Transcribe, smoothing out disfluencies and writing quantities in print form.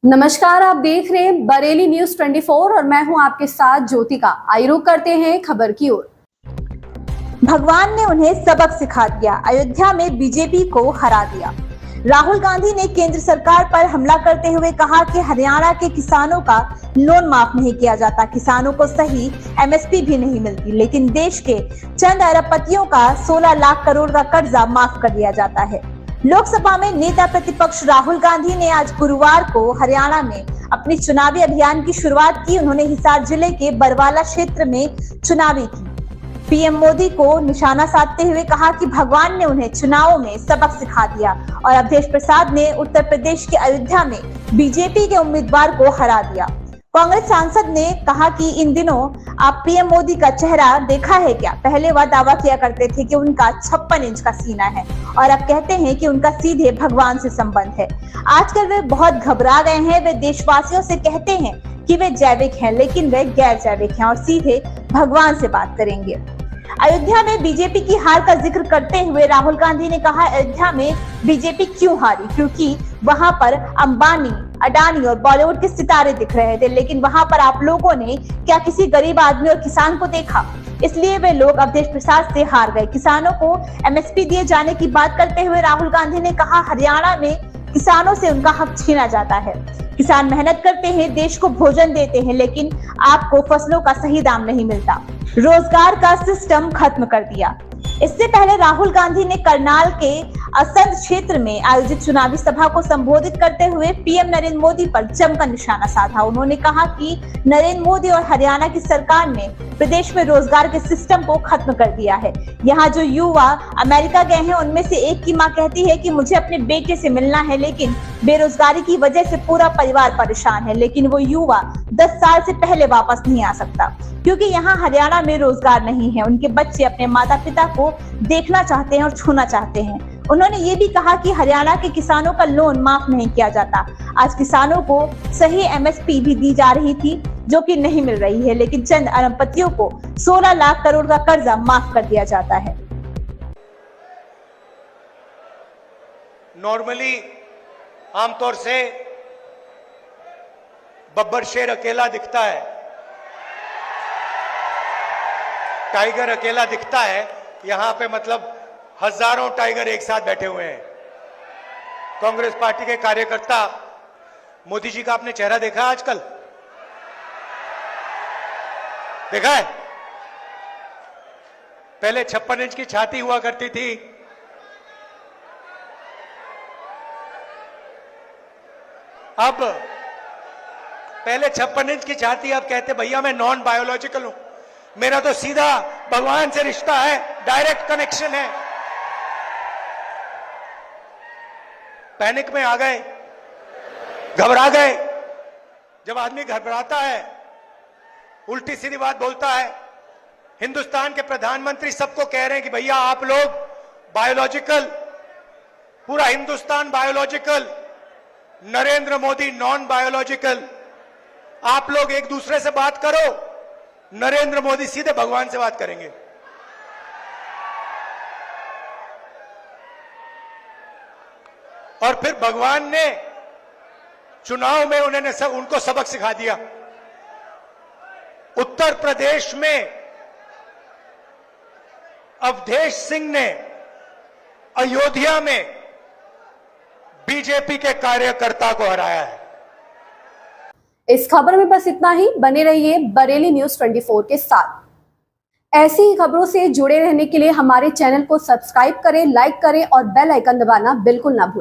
नमस्कार, आप देख रहे हैं बरेली न्यूज 24 और मैं हूं आपके साथ ज्योतिका। आइए रुक करते हैं खबर की ओर। भगवान ने उन्हें सबक सिखा दिया, अयोध्या में बीजेपी को हरा दिया। राहुल गांधी ने केंद्र सरकार पर हमला करते हुए कहा कि हरियाणा के किसानों का लोन माफ नहीं किया जाता, किसानों को सही एमएसपी भी नहीं मिलती, लेकिन देश के चंद अरबपतियों का 16 लाख करोड़ का कर्जा माफ कर दिया जाता है। लोकसभा में नेता प्रतिपक्ष राहुल गांधी ने आज गुरुवार को हरियाणा में अपनी चुनावी अभियान की शुरुआत की। उन्होंने हिसार जिले के बरवाला क्षेत्र में चुनावी की। पीएम मोदी को निशाना साधते हुए कहा कि भगवान ने उन्हें चुनावों में सबक सिखा दिया और अवधेश प्रसाद ने उत्तर प्रदेश के अयोध्या में बीजेपी के उम्मीदवार को हरा दिया। कांग्रेस सांसद ने कहा कि इन दिनों आप पीएम मोदी का चेहरा देखा है क्या? पहले वह दावा किया करते थे कि उनका 56 इंच का सीना है और अब कहते हैं कि उनका सीधे भगवान से संबंध है। आजकल वे बहुत घबरा गए हैं। वे देशवासियों से कहते हैं कि वे जैविक हैं, लेकिन वे गैर जैविक हैं और सीधे भगवान से बात करेंगे। अयोध्या में बीजेपी की हार का जिक्र करते हुए राहुल गांधी ने कहा, अयोध्या में बीजेपी क्यों हारी? क्योंकि वहां पर अंबानी, अडानी और बॉलीवुड के सितारे दिख रहे थे, लेकिन वहां पर आप लोगों ने क्या किसी गरीब आदमी और किसान को देखा? इसलिए वे लोग अवधेश प्रसाद से हार गए। किसानों को एमएसपी दिए जाने की बात करते हुए राहुल गांधी ने कहा, हरियाणा में किसानों से उनका हक छीना जाता है। किसान मेहनत करते हैं, देश को भोजन देते हैं, लेकिन आपको फसलों का सही दाम नहीं मिलता। रोजगार का सिस्टम खत्म कर दिया। इससे पहले राहुल गांधी ने करनाल के असंध क्षेत्र में आयोजित चुनावी सभा को संबोधित करते हुए पीएम नरेंद्र मोदी पर जमकर निशाना साधा। उन्होंने कहा कि नरेंद्र मोदी और हरियाणा की सरकार ने प्रदेश में रोजगार के सिस्टम को खत्म कर दिया है। यहाँ जो युवा अमेरिका गए हैं, उनमें से एक की मां कहती है कि मुझे अपने बेटे से मिलना है, लेकिन बेरोजगारी की वजह से पूरा परिवार परेशान है। लेकिन वो युवा 10 साल से पहले वापस नहीं आ सकता, क्योंकि यहाँ हरियाणा में रोजगार नहीं है। उनके बच्चे अपने माता पिता को देखना चाहते हैं और छूना चाहते हैं। उन्होंने ये भी कहा कि हरियाणा के किसानों का लोन माफ नहीं किया जाता। आज किसानों को सही एमएसपी भी दी जा रही थी, जो कि नहीं मिल रही है, लेकिन चंद अरबपतियों को 16 लाख करोड़ का कर्जा माफ कर दिया जाता है। नॉर्मली आमतौर से बब्बर शेर अकेला दिखता है, टाइगर अकेला दिखता है। यहां पे मतलब हजारों टाइगर एक साथ बैठे हुए हैं। कांग्रेस पार्टी के कार्यकर्ता, मोदी जी का आपने चेहरा देखा आजकल? देखा है? पहले 56 इंच की छाती हुआ करती थी, अब पहले 56 इंच की छाती, अब कहते भैया मैं नॉन बायोलॉजिकल हूं, मेरा तो सीधा भगवान से रिश्ता है, डायरेक्ट कनेक्शन है। पैनिक में आ गए, घबरा गए। जब आदमी घबराता है, उल्टी सीधी बात बोलता है। हिंदुस्तान के प्रधानमंत्री सबको कह रहे हैं कि भैया आप लोग बायोलॉजिकल, पूरा Hindustan biological, Narendra Modi non biological. आप लोग एक दूसरे से बात करो, नरेंद्र मोदी सीधे भगवान से बात करेंगे। और फिर भगवान ने चुनाव में उनको सबक सिखा दिया। उत्तर प्रदेश में अवधेश सिंह ने अयोध्या में बीजेपी के कार्यकर्ता को हराया है। इस खबर में बस इतना ही। बने रहिए बरेली न्यूज 24 के साथ। ऐसी ही खबरों से जुड़े रहने के लिए हमारे चैनल को सब्सक्राइब करें, लाइक करें और बेल आइकन दबाना बिल्कुल ना भूलें।